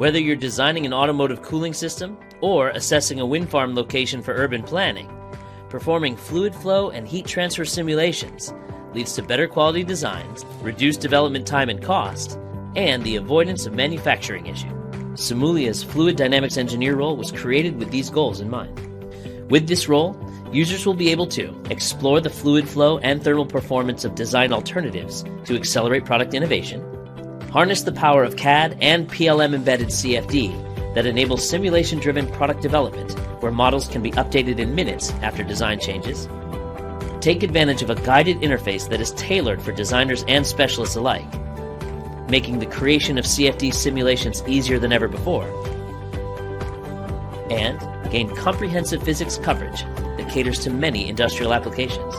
Whether you're designing an automotive cooling system or assessing a wind farm location for urban planning, performing fluid flow and heat transfer simulations leads to better quality designs, reduced development time and cost, and the avoidance of manufacturing issues. Simulia's Fluid Dynamics Engineer role was created with these goals in mind. With this role, users will be able to explore the fluid flow and thermal performance of design alternatives to accelerate product innovation, harness the power of CAD and PLM embedded CFD that enables simulation-driven product development where models can be updated in minutes after design changes, take advantage of a guided interface that is tailored for designers and specialists alike, making the creation of CFD simulations easier than ever before, and gain comprehensive physics coverage that caters to many industrial applications.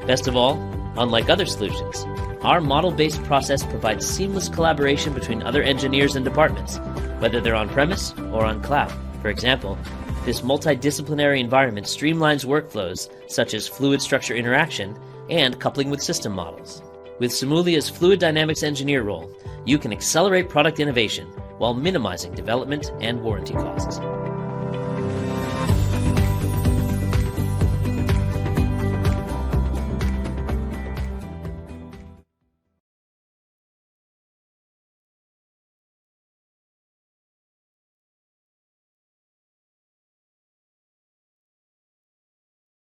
Best of all, unlike other solutions, our model-based process provides seamless collaboration between other engineers and departments, whether they're on-premise or on cloud. For example, this multidisciplinary environment streamlines workflows such as fluid structure interaction and coupling with system models. With Simulia's Fluid Dynamics Engineer role, you can accelerate product innovation while minimizing development and warranty costs.